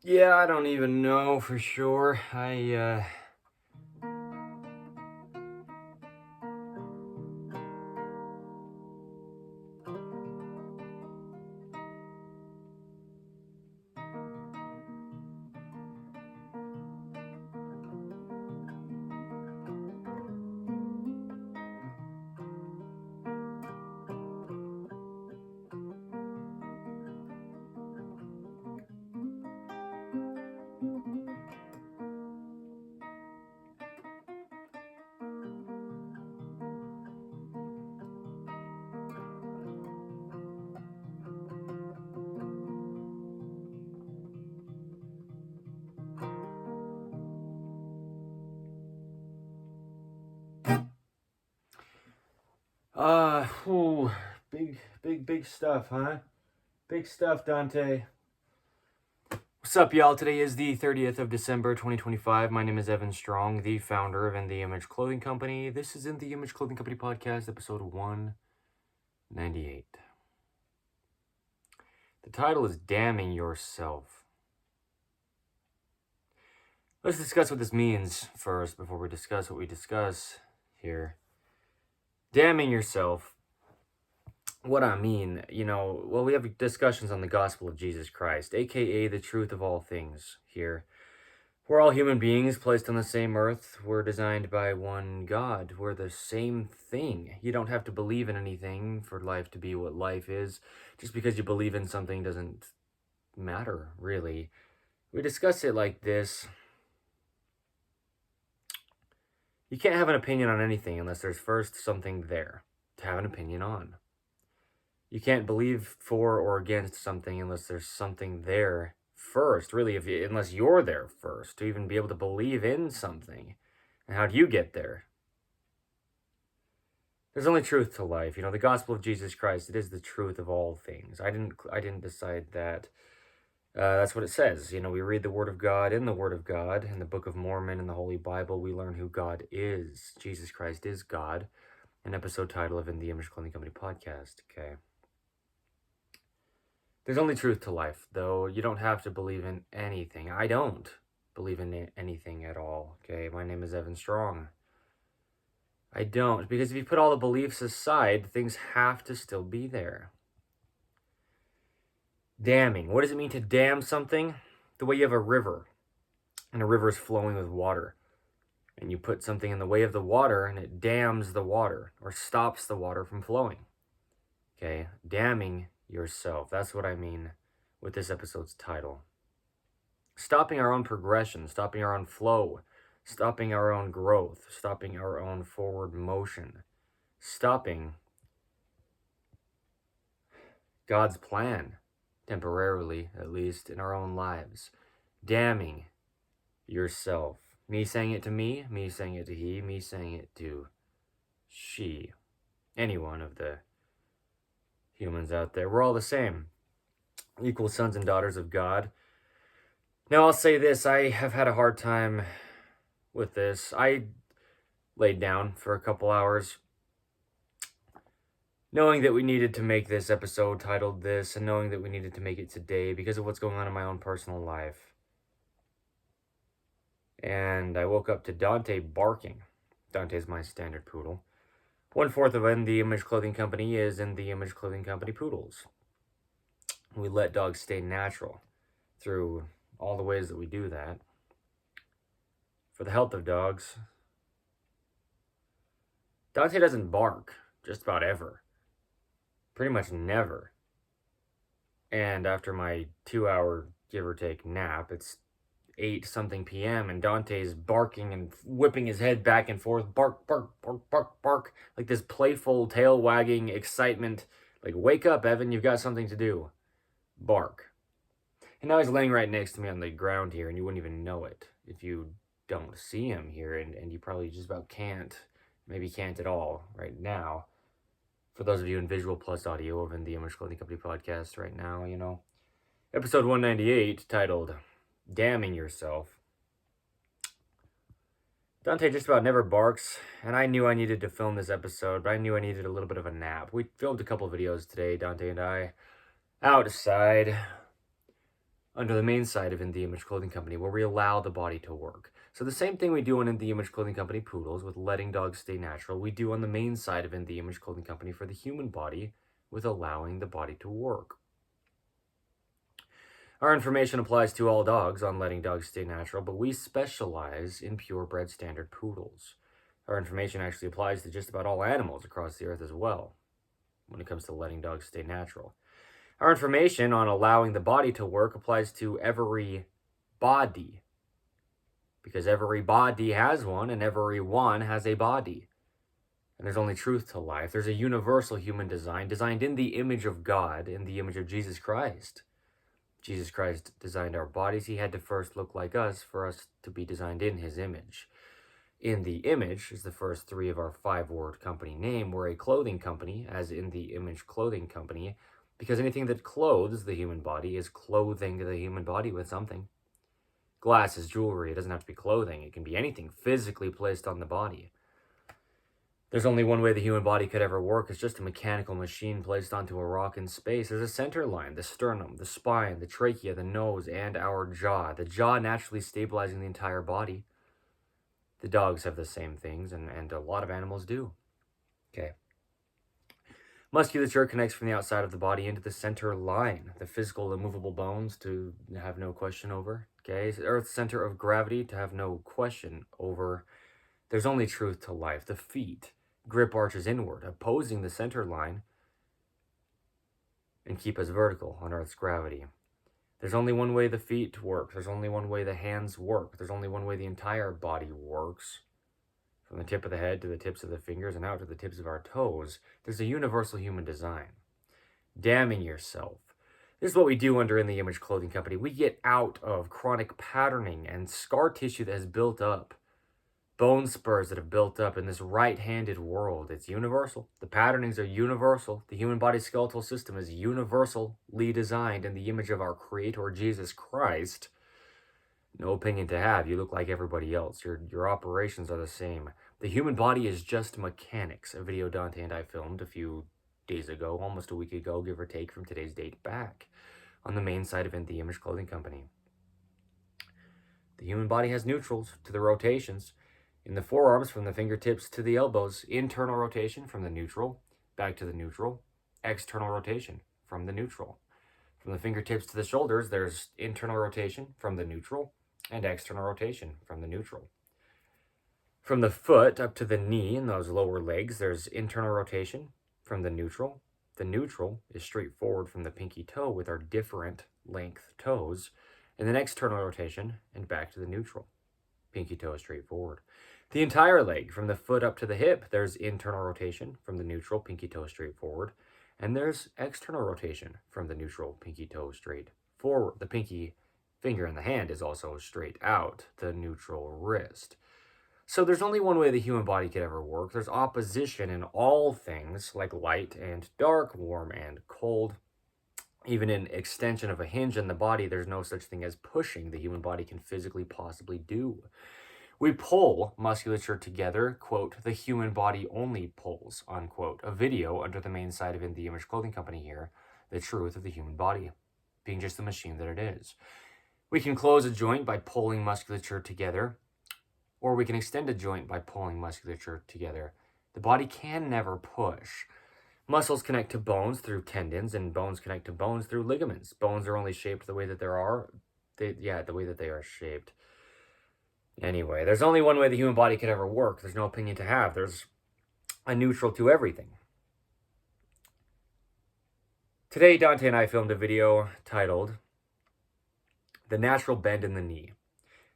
Yeah, I don't even know for sure. Ooh, big stuff, huh? Big stuff, Dante. What's up, y'all? Today is the 30th of December, 2025. My name is Evan Strong, the founder of the Image Clothing Company. This is the Image Clothing Company Podcast, episode 198. The title is Damning Yourself. Let's discuss what this means first before we discuss what we discuss here. Damning yourself. What I mean, we have discussions on the gospel of Jesus Christ, aka the truth of all things here. We're all human beings placed on the same earth. We're designed by one God. We're the same thing. You don't have to believe in anything for life to be what life is. Just because you believe in something doesn't matter, really. We discuss it like this. You can't have an opinion on anything unless there's first something there to have an opinion on. You can't believe for or against something unless there's something there first, really, unless you're there first to even be able to believe in something. And how do you get there? There's only truth to life. The gospel of Jesus Christ, it is the truth of all things. I didn't decide that. That's what it says. We read the Word of God in the Word of God, in the Book of Mormon, in the Holy Bible. We learn who God is. Jesus Christ is God. An episode title of the Image Clothing Company podcast. Okay. There's only truth to life, though. You don't have to believe in anything. I don't believe in anything at all, okay? My name is Evan Strong. I don't, because if you put all the beliefs aside, things have to still be there. Damming. What does it mean to dam something? The way you have a river, and a river is flowing with water, and you put something in the way of the water, and it dams the water, or stops the water from flowing. Okay? Damming yourself. That's what I mean with this episode's title. Stopping our own progression, stopping our own flow, stopping our own growth, stopping our own forward motion, stopping God's plan, temporarily at least, in our own lives. Damning yourself. Me saying it to me saying it to he, me saying it to she. Any one of the humans out there. We're all the same. Equal sons and daughters of God. Now, I'll say this. I have had a hard time with this. I laid down for a couple hours, knowing that we needed to make this episode titled this, and knowing that we needed to make it today because of what's going on in my own personal life. And I woke up to Dante barking. Dante's my standard poodle. 1/4 of the Image Clothing Company is the Image Clothing Company poodles. We let dogs stay natural through all the ways that we do that. For the health of dogs. Dante doesn't bark just about ever. Pretty much never. And after my 2-hour give or take nap, it's 8-something p.m. and Dante's barking and whipping his head back and forth. Bark, bark, bark, bark, bark. Like this playful, tail-wagging excitement. Like, wake up, Evan, you've got something to do. Bark. And now he's laying right next to me on the ground here, and you wouldn't even know it if you don't see him here, and you probably just about can't, maybe can't at all right now. For those of you in visual plus audio of the Image Clothing Company podcast right now, episode 198, titled Damning Yourself. Dante just about never barks, and I knew I needed to film this episode, but I knew I needed a little bit of a nap. We filmed a couple videos today, Dante and I, outside. under the main side of In The Image Clothing Company, where we allow the body to work. So the same thing we do on In The Image Clothing Company Poodles with letting dogs stay natural, we do on the main side of In The Image Clothing Company for the human body with allowing the body to work. Our information applies to all dogs on letting dogs stay natural, but we specialize in purebred standard poodles. Our information actually applies to just about all animals across the earth as well, when it comes to letting dogs stay natural. Our information on allowing the body to work applies to every body, because every body has one, and every one has a body. And there's only truth to life. There's a universal human design, designed in the image of God, in the image of Jesus Christ. Jesus Christ designed our bodies. He had to first look like us for us to be designed in his image. In the Image is the first three of our 5-word company name. We're a clothing company, as In The Image Clothing Company, because anything that clothes the human body is clothing the human body with something. Glass is jewelry. It doesn't have to be clothing. It can be anything physically placed on the body. There's only one way the human body could ever work. It's just a mechanical machine placed onto a rock in space. There's a center line, the sternum, the spine, the trachea, the nose, and our jaw. The jaw naturally stabilizing the entire body. The dogs have the same things, and a lot of animals do. Okay. Musculature connects from the outside of the body into the center line, the physical immovable bones to have no question over. Okay. Earth's center of gravity to have no question over. There's only truth to life. The feet grip arches inward, opposing the center line, and keep us vertical on Earth's gravity. There's only one way the feet work. There's only one way the hands work. There's only one way the entire body works. From the tip of the head to the tips of the fingers and out to the tips of our toes, there's a universal human design. Damning yourself. This is what we do under In The Image Clothing Company. We get out of chronic patterning and scar tissue that has built up. Bone spurs that have built up in this right-handed world. It's universal. The patternings are universal. The human body skeletal system is universally designed in the image of our Creator, Jesus Christ. No opinion to have. You look like everybody else. Your operations are the same. The human body is just mechanics. A video Dante and I filmed a few days ago, almost a week ago, give or take from today's date back, on the main site of In The Image Clothing Company. The human body has neutrals to the rotations. In the forearms, from the fingertips to the elbows, internal rotation from the neutral, back to the neutral, external rotation from the neutral. From the fingertips to the shoulders, there's internal rotation from the neutral and external rotation from the neutral. From the foot up to the knee and those lower legs, there's internal rotation from the neutral. The neutral is straight forward from the pinky toe with our different length toes, and then external rotation and back to the neutral. Pinky toe is straight forward. The entire leg, from the foot up to the hip, there's internal rotation from the neutral, pinky toe straight forward. And there's external rotation from the neutral, pinky toe straight forward. The pinky finger in the hand is also straight out, the neutral wrist. So there's only one way the human body could ever work. There's opposition in all things, like light and dark, warm and cold. Even in extension of a hinge in the body, there's no such thing as pushing the human body can physically possibly do. We pull musculature together, quote, the human body only pulls, unquote. A video under the main site of In The Image Clothing Company here, the truth of the human body, being just the machine that it is. We can close a joint by pulling musculature together, or we can extend a joint by pulling musculature together. The body can never push. Muscles connect to bones through tendons, and bones connect to bones through ligaments. Bones are only shaped the way that the way that they are shaped. Anyway, there's only one way the human body could ever work. There's no opinion to have. There's a neutral to everything. Today, Dante and I filmed a video titled The Natural Bend in the Knee.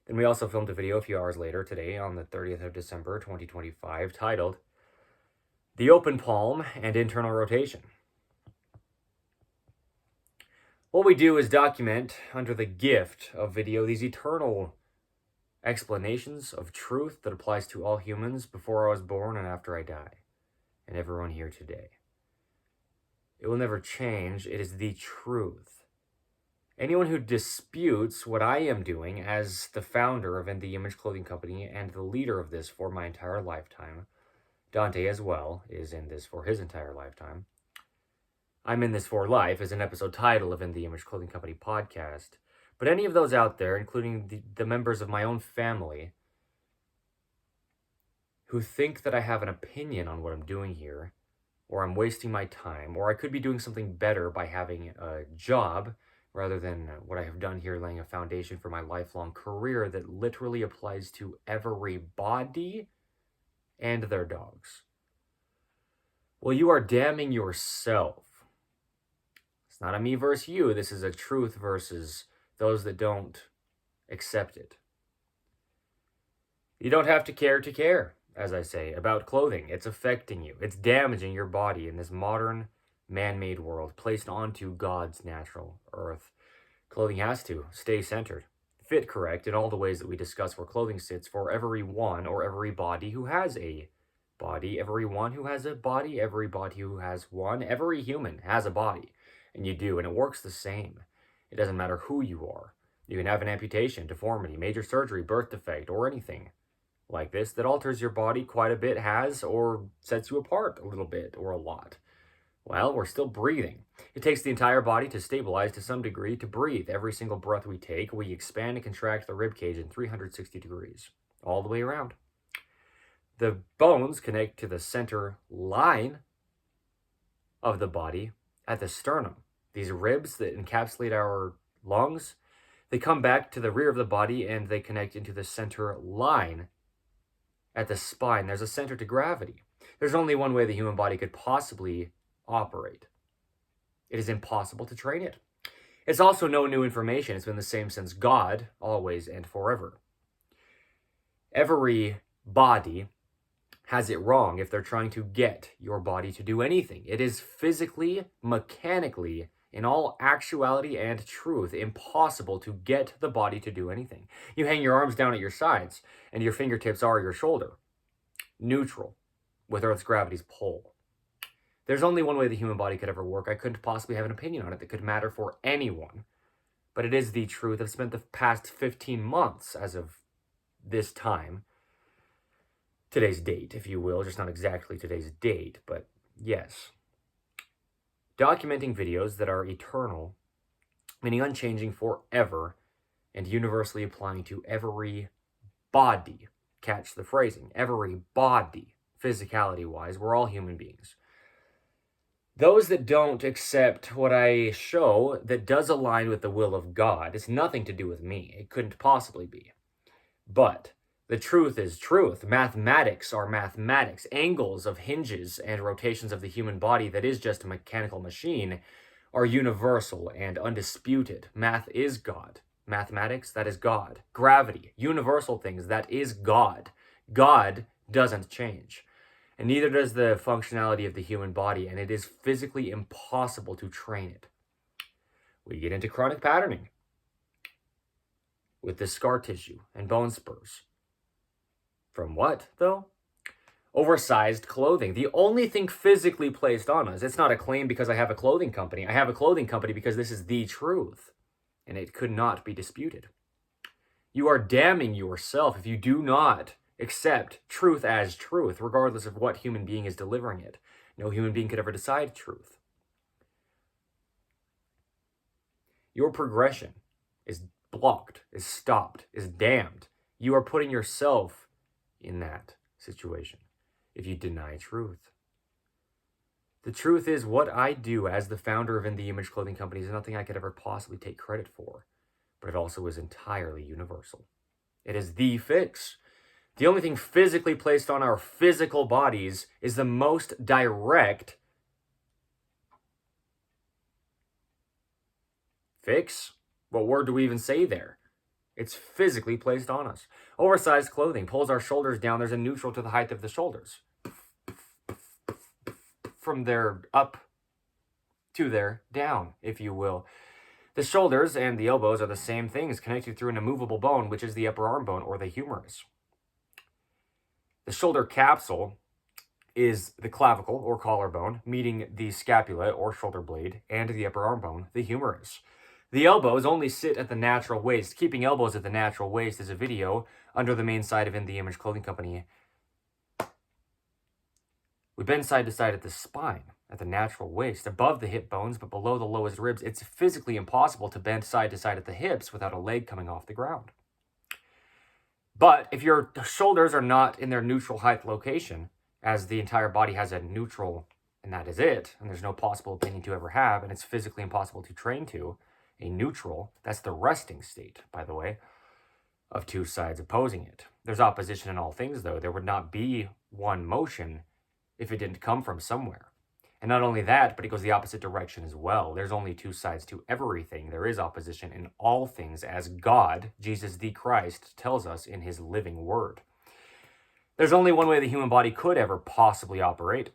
Then we also filmed a video a few hours later today on the 30th of December, 2025, titled The Open Palm and Internal Rotation. What we do is document, under the gift of video, these eternal explanations of truth that applies to all humans before I was born and after I die, and everyone here today. It will never change. It is the truth. Anyone who disputes what I am doing as the founder of In The Image Clothing Company and the leader of this for my entire lifetime, Dante as well is in this for his entire lifetime. I'm in this for life as an episode title of In The Image Clothing Company podcast. But any of those out there, including the members of my own family, who think that I have an opinion on what I'm doing here, or I'm wasting my time, or I could be doing something better by having a job rather than what I have done here, laying a foundation for my lifelong career that literally applies to everybody and their dogs. Well, you are damning yourself. It's not a me versus you. This is a truth versus those that don't accept it. You don't have to care, as I say, about clothing. It's affecting you. It's damaging your body in this modern, man-made world placed onto God's natural earth. Clothing has to stay centered, fit correct in all the ways that we discuss where clothing sits for everyone or everybody who has a body, everyone who has a body, everybody who has one, every human has a body. And you do, and it works the same. It doesn't matter who you are. You can have an amputation, deformity, major surgery, birth defect, or anything like this that alters your body quite a bit, has, or sets you apart a little bit or a lot. Well, we're still breathing. It takes the entire body to stabilize to some degree to breathe. Every single breath we take, we expand and contract the rib cage in 360 degrees, all the way around. The bones connect to the center line of the body at the sternum. These ribs that encapsulate our lungs, they come back to the rear of the body and they connect into the center line at the spine. There's a center to gravity. There's only one way the human body could possibly operate. It is impossible to train it. It's also no new information. It's been the same since God, always and forever. Every body has it wrong if they're trying to get your body to do anything. It is physically, mechanically, in all actuality and truth, impossible to get the body to do anything. You hang your arms down at your sides, and your fingertips are your shoulder. Neutral, with Earth's gravity's pull. There's only one way the human body could ever work. I couldn't possibly have an opinion on it that could matter for anyone. But it is the truth. I've spent the past 15 months, as of this time, today's date, if you will, just not exactly today's date, but yes, documenting videos that are eternal, meaning unchanging forever, and universally applying to every body. Catch the phrasing. Every body, physicality-wise. We're all human beings. Those that don't accept what I show that does align with the will of God, it's nothing to do with me. It couldn't possibly be. But the truth is truth. Mathematics are mathematics. Angles of hinges and rotations of the human body that is just a mechanical machine are universal and undisputed. Math is God. Mathematics, that is God. Gravity, universal things, that is God. God doesn't change. And neither does the functionality of the human body, and it is physically impossible to train it. We get into chronic patterning with the scar tissue and bone spurs. From what, though? Oversized clothing. The only thing physically placed on us. It's not a claim because I have a clothing company. I have a clothing company because this is the truth, and it could not be disputed. You are damning yourself if you do not accept truth as truth, regardless of what human being is delivering it. No human being could ever decide truth. Your progression is blocked, is stopped, is damned. You are putting yourself in that situation if you deny truth. The truth is, what I do as the founder of In the Image Clothing Company is nothing I could ever possibly take credit for, but it also is entirely universal. It is the fix. The only thing physically placed on our physical bodies is the most direct fix. What word do we even say there? It's physically placed on us. Oversized clothing pulls our shoulders down. There's a neutral to the height of the shoulders. From there up to there down, if you will. The shoulders and the elbows are the same things, connected through an immovable bone, which is the upper arm bone or the humerus. The shoulder capsule is the clavicle or collarbone, meeting the scapula or shoulder blade, and the upper arm bone, the humerus. The elbows only sit at the natural waist. Keeping elbows at the natural waist is a video under the main side of In the Image Clothing Company. We bend side to side at the spine. at the natural waist, above the hip bones, but below the lowest ribs, it's physically impossible to bend side to side at the hips without a leg coming off the ground. But if your shoulders are not in their neutral height location, as the entire body has a neutral, and that is it, and there's no possible opinion to ever have, and it's physically impossible to train to, a neutral, that's the resting state, by the way, of two sides opposing it. There's opposition in all things, though. There would not be one motion if it didn't come from somewhere. And not only that, but it goes the opposite direction as well. There's only two sides to everything. There is opposition in all things, as God, Jesus the Christ, tells us in his living word. There's only one way the human body could ever possibly operate.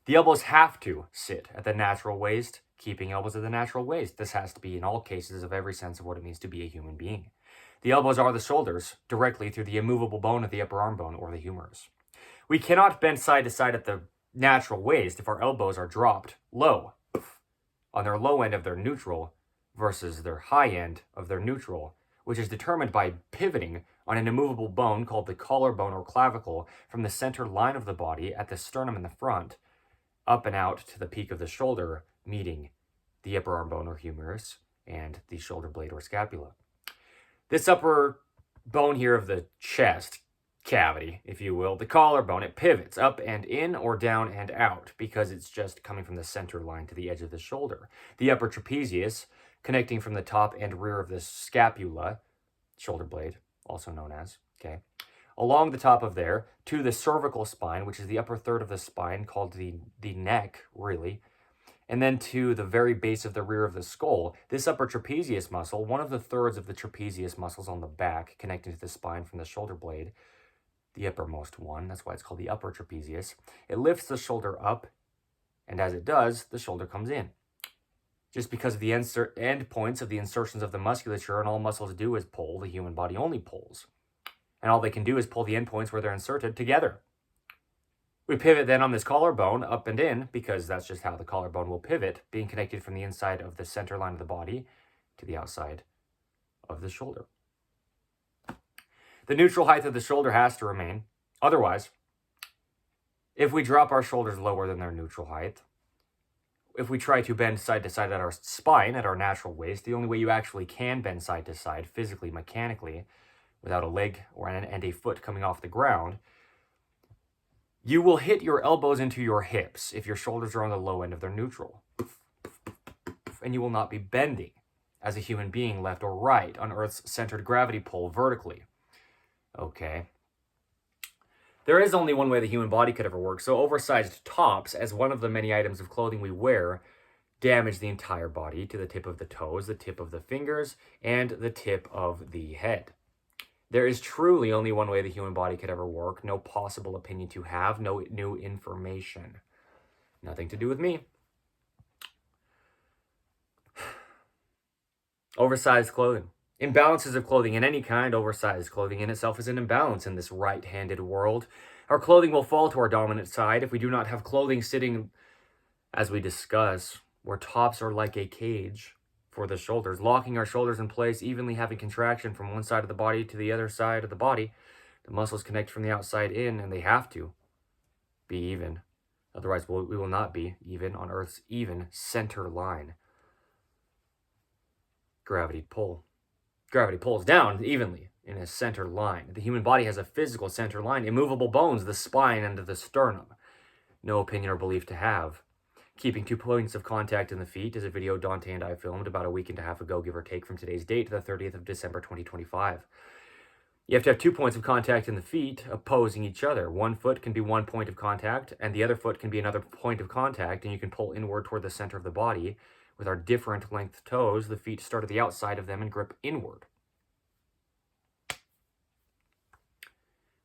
The elbows have to sit at the natural waist, keeping elbows at the natural waist. This has to be in all cases of every sense of what it means to be a human being. The elbows are the shoulders, directly through the immovable bone of the upper arm bone, or the humerus. We cannot bend side to side at the natural waist if our elbows are dropped low, on their low end of their neutral versus their high end of their neutral, which is determined by pivoting on an immovable bone called the collarbone or clavicle from the center line of the body at the sternum in the front, up and out to the peak of the shoulder, meeting the upper arm bone or humerus and the shoulder blade or scapula. This upper bone here of the chest cavity, if you will, the collarbone, it pivots up and in or down and out because it's just coming from the center line to the edge of the shoulder. The upper trapezius, connecting from the top and rear of the scapula, shoulder blade, also known as, okay, along the top of there to the cervical spine, which is the upper third of the spine, called the neck, really, and then to the very base of the rear of the skull. This upper trapezius muscle, one of the thirds of the trapezius muscles on the back, connecting to the spine from the shoulder blade, the uppermost one, that's why it's called the upper trapezius. It lifts the shoulder up, and as it does, the shoulder comes in. Just because of the end points of the insertions of the musculature, and all muscles do is pull, the human body only pulls. And all they can do is pull the end points where they're inserted together. We pivot then on this collarbone up and in, because that's just how the collarbone will pivot, being connected from the inside of the center line of the body to the outside of the shoulder. The neutral height of the shoulder has to remain. Otherwise, if we drop our shoulders lower than their neutral height, if we try to bend side to side at our spine, at our natural waist, the only way you actually can bend side to side, physically, mechanically, without a leg and a foot coming off the ground, you will hit your elbows into your hips if your shoulders are on the low end of their neutral. And you will not be bending as a human being left or right on Earth's centered gravity pull vertically. Okay. There is only one way the human body could ever work, so oversized tops, as one of the many items of clothing we wear, damage the entire body to the tip of the toes, the tip of the fingers, and the tip of the head. There is truly only one way the human body could ever work, no possible opinion to have, no new information. Nothing to do with me. Oversized clothing. Imbalances of clothing in any kind, oversized clothing in itself is an imbalance in this right-handed world. Our clothing will fall to our dominant side if we do not have clothing sitting, as we discuss, where tops are like a cage for the shoulders, locking our shoulders in place, evenly having contraction from one side of the body to the other side of the body. The muscles connect from the outside in, and they have to be even. Otherwise, we will not be even on Earth's even center line. Gravity pulls down evenly in a center line. The human body has a physical center line, immovable bones, the spine and the sternum. No opinion or belief to have. Keeping 2 points of contact in the feet is a video Dante and I filmed about a week and a half ago, give or take, from today's date, the 30th of December, 2025. You have to have 2 points of contact in the feet opposing each other. One foot can be one point of contact, and the other foot can be another point of contact, and you can pull inward toward the center of the body. With our different length toes, the feet start at the outside of them and grip inward,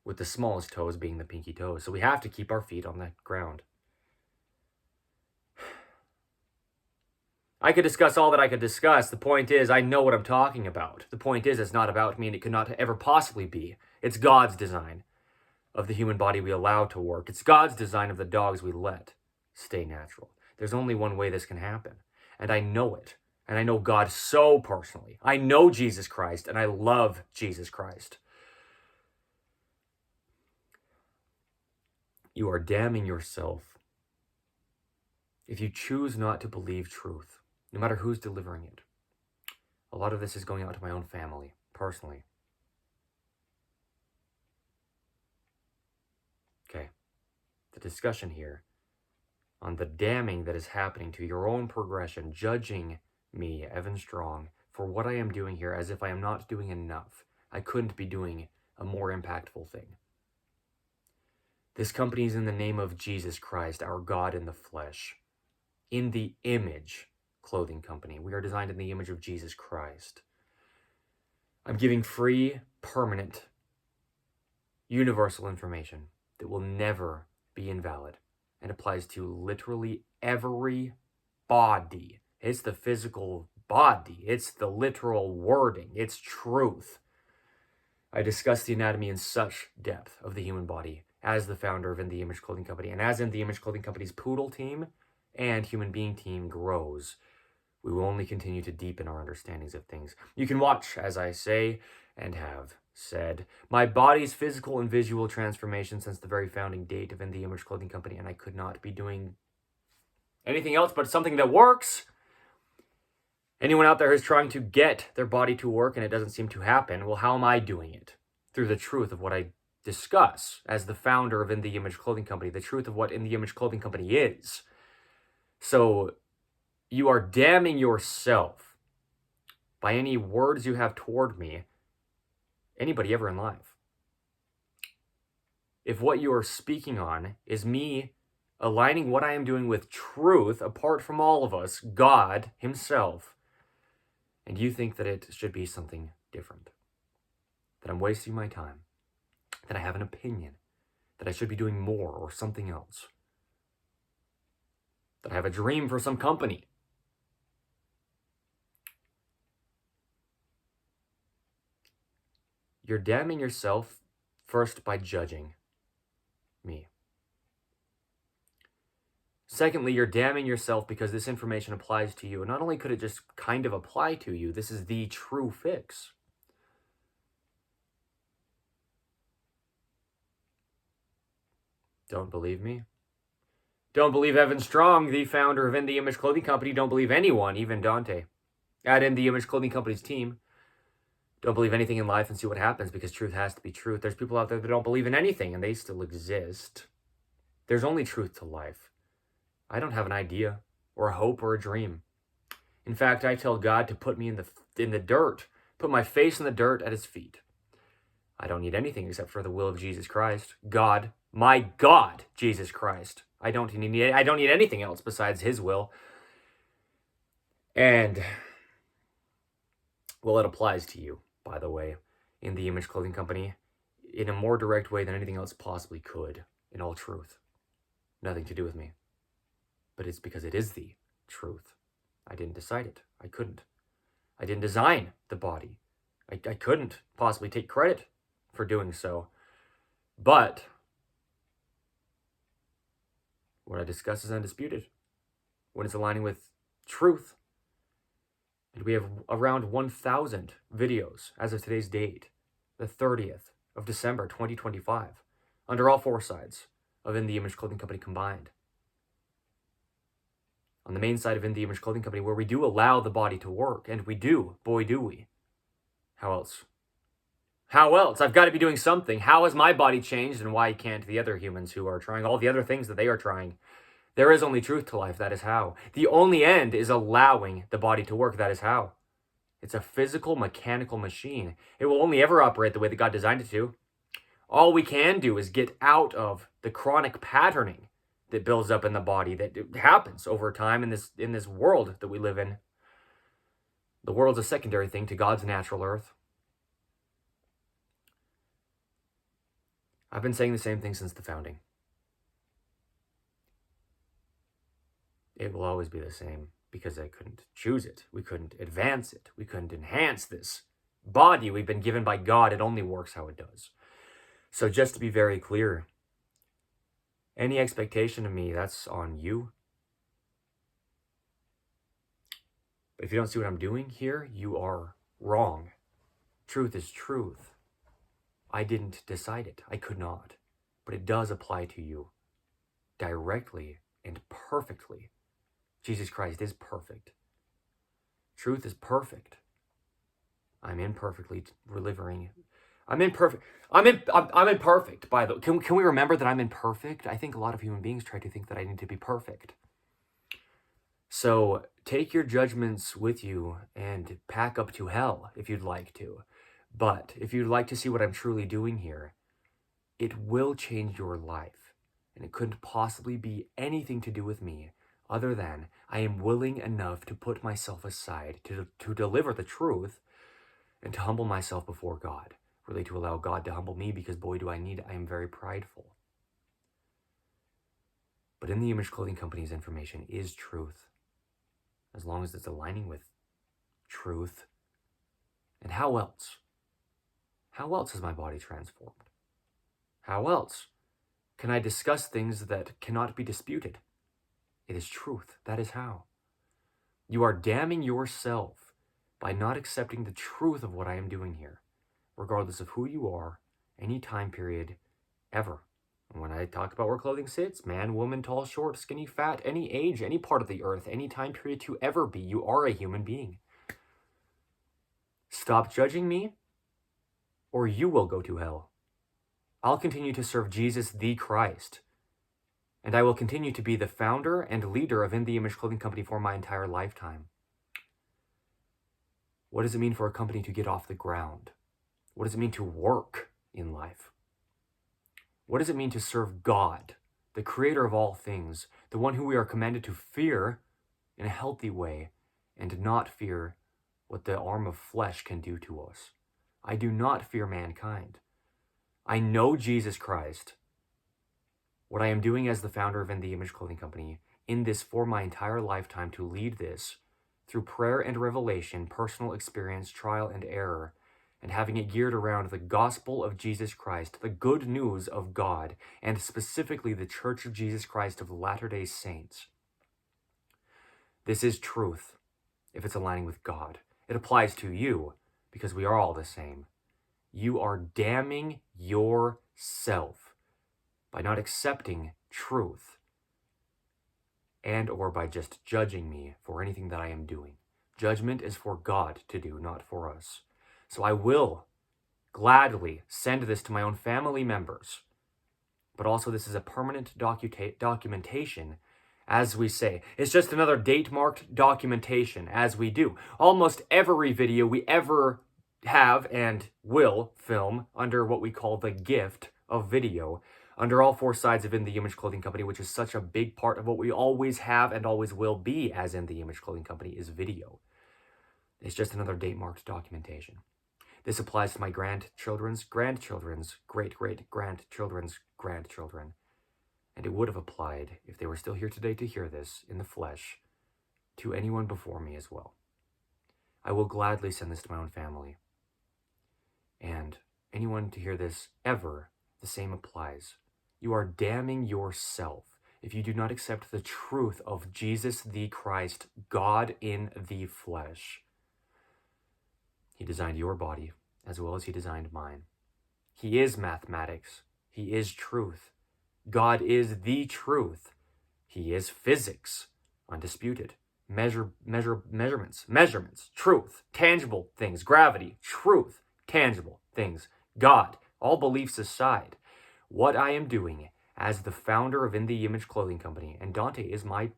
with the smallest toes being the pinky toes. So we have to keep our feet on the ground. I could discuss all that I could discuss. The point is, I know what I'm talking about. The point is, it's not about me, and it could not ever possibly be. It's God's design of the human body we allow to work. It's God's design of the dogs we let stay natural. There's only one way this can happen, and I know it. And I know God so personally. I know Jesus Christ, and I love Jesus Christ. You are damning yourself if you choose not to believe truth, no matter who's delivering it, a lot of this is going out to my own family, personally. Okay, the discussion here on the damning that is happening to your own progression, judging me, Evan Strong, for what I am doing here as if I am not doing enough. I couldn't be doing a more impactful thing. This company is in the name of Jesus Christ, our God in the flesh. In the Image Clothing Company. We are designed in the image of Jesus Christ. I'm giving free, permanent, universal information that will never be invalid and applies to literally every body. It's the physical body. It's the literal wording. It's truth. I discuss the anatomy in such depth of the human body as the founder of In the Image Clothing Company. And as In the Image Clothing Company's poodle team and human being team grows, we will only continue to deepen our understandings of things. You can watch, as I say and have said, my body's physical and visual transformation since the very founding date of In the Image Clothing Company, and I could not be doing anything else but something that works. Anyone out there who's trying to get their body to work and it doesn't seem to happen, well, how am I doing it? Through the truth of what I discuss as the founder of In the Image Clothing Company, the truth of what In the Image Clothing Company is. So you are damning yourself by any words you have toward me, anybody ever in life. If what you are speaking on is me aligning what I am doing with truth, apart from all of us, God himself, and you think that it should be something different, that I'm wasting my time, that I have an opinion, that I should be doing more or something else, that I have a dream for some company, you're damning yourself first by judging me. Secondly, you're damning yourself because this information applies to you. And not only could it just kind of apply to you, this is the true fix. Don't believe me? Don't believe Evan Strong, the founder of In the Image Clothing Company. Don't believe anyone, even Dante, at In the Image Clothing Company's team. Don't believe anything in life and see what happens, because truth has to be truth. There's people out there that don't believe in anything and they still exist. There's only truth to life. I don't have an idea or a hope or a dream. In fact, I tell God to put me in the dirt, put my face in the dirt at his feet. I don't need anything except for the will of Jesus Christ. God, my God, Jesus Christ. I don't need anything else besides his will. And, well, it applies to you, by the way, in the Image Clothing Company, in a more direct way than anything else possibly could, in all truth. Nothing to do with me. But it's because it is the truth. I didn't decide it. I couldn't. I didn't design the body. I couldn't possibly take credit for doing so. But what I discuss is undisputed. When it's aligning with truth. And we have around 1,000 videos as of today's date, the 30th of December, 2025, under all four sides of In the Image Clothing Company combined. On the main side of In the Image Clothing Company, where we do allow the body to work, and we do, boy do we. How else? How else? I've got to be doing something. How has my body changed, and why can't the other humans who are trying all the other things that they are trying? There is only truth to life, that is how. The only end is allowing the body to work, that is how. It's a physical, mechanical machine. It will only ever operate the way that God designed it to. All we can do is get out of the chronic patterning that builds up in the body, that happens over time in this world that we live in. The world's a secondary thing to God's natural earth. I've been saying the same thing since the founding. It will always be the same, because I couldn't choose it. We couldn't advance it. We couldn't enhance this body we've been given by God. It only works how it does. So just to be very clear, any expectation of me, that's on you. But if you don't see what I'm doing here, you are wrong. Truth is truth. I didn't decide it. I could not. But it does apply to you directly and perfectly. Jesus Christ is perfect. Truth is perfect. I'm imperfectly delivering. I'm imperfect. I'm imperfect, by the way. Can we remember that I'm imperfect? I think a lot of human beings try to think that I need to be perfect. So take your judgments with you and pack up to hell if you'd like to. But if you'd like to see what I'm truly doing here, it will change your life. And it couldn't possibly be anything to do with me other than I am willing enough to put myself aside to deliver the truth and to humble myself before God. Really to allow God to humble me, because boy do I am very prideful. But In the Image Clothing Company's information is truth, as long as it's aligning with truth. And how else? How else is my body transformed? How else can I discuss things that cannot be disputed? It is truth. That is how. You are damning yourself by not accepting the truth of what I am doing here, regardless of who you are, any time period, ever. And when I talk about where clothing sits, man, woman, tall, short, skinny, fat, any age, any part of the earth, any time period to ever be, you are a human being. Stop judging me, or you will go to hell. I'll continue to serve Jesus the Christ, and I will continue to be the founder and leader of In the Image Clothing Company for my entire lifetime. What does it mean for a company to get off the ground? What does it mean to work in life? What does it mean to serve God, the creator of all things, the one who we are commanded to fear in a healthy way and not fear what the arm of flesh can do to us? I do not fear mankind. I know Jesus Christ. What I am doing as the founder of In the Image Clothing Company, in this for my entire lifetime, to lead this through prayer and revelation, personal experience, trial and error, and having it geared around the gospel of Jesus Christ, the good news of God, and specifically the Church of Jesus Christ of Latter-day Saints. This is truth, if it's aligning with God. It applies to you, because we are all the same. You are damning yourself by not accepting truth, and or by just judging me for anything that I am doing. Judgment is for God to do, not for us. So I will gladly send this to my own family members. But also this is a permanent documentation, as we say. It's just another date-marked documentation, as we do. Almost every video we ever have and will film under what we call the gift of video, under all four sides of In the Image Clothing Company, which is such a big part of what we always have and always will be as In the Image Clothing Company, is video. It's just another date-marked documentation. This applies to my grandchildren's grandchildren's great-great-grandchildren's grandchildren. And it would have applied, if they were still here today to hear this in the flesh, to anyone before me as well. I will gladly send this to my own family. And anyone to hear this ever, the same applies. You are damning yourself if you do not accept the truth of Jesus the Christ, God in the flesh. He designed your body as well as he designed mine. He is mathematics. He is truth. God is the truth. He is physics, undisputed. Measurements, truth, tangible things, gravity, truth, tangible things. God, all beliefs aside, what I am doing as the founder of In the Image Clothing Company, and Dante is my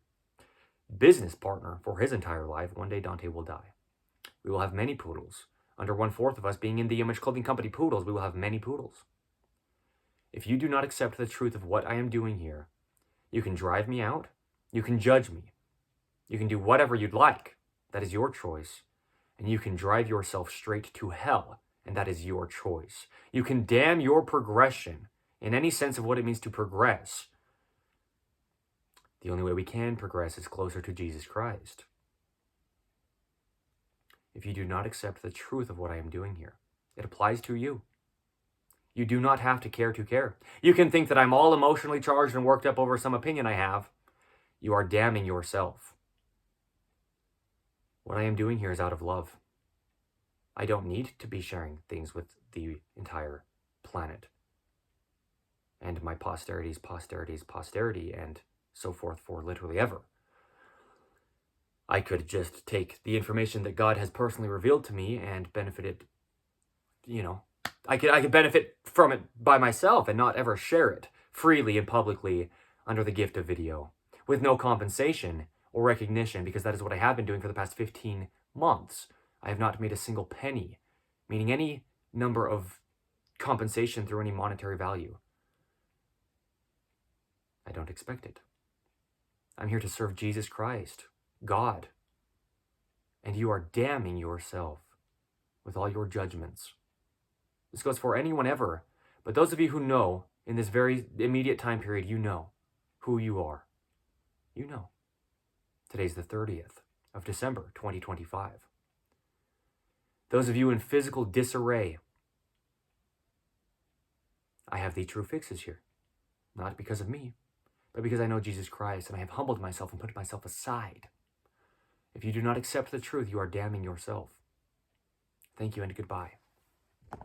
business partner for his entire life. One day Dante will die. We will have many poodles. Under 1/4 of us being In the Image Clothing Company poodles, we will have many poodles. If you do not accept the truth of what I am doing here, you can drive me out, you can judge me, you can do whatever you'd like. That is your choice. And you can drive yourself straight to hell, and that is your choice. You can damn your progression in any sense of what it means to progress. The only way we can progress is closer to Jesus Christ. If you do not accept the truth of what I am doing here, it applies to you. You do not have to care. You can think that I'm all emotionally charged and worked up over some opinion I have. You are damning yourself. What I am doing here is out of love. I don't need to be sharing things with the entire planet and my posterity's posterity and so forth for literally ever. I could just take the information that God has personally revealed to me and benefited, I could benefit from it by myself and not ever share it freely and publicly under the gift of video with no compensation or recognition, because that is what I have been doing for the past 15 months. I have not made a single penny, meaning any number of compensation through any monetary value. I don't expect it. I'm here to serve Jesus Christ, God, and you are damning yourself with all your judgments. This goes for anyone ever, but those of you who know, in this very immediate time period, you know who you are. You know. Today's the 30th of December, 2025. Those of you in physical disarray, I have the true fixes here. Not because of me, but because I know Jesus Christ, and I have humbled myself and put myself aside. If you do not accept the truth, you are damning yourself. Thank you and goodbye.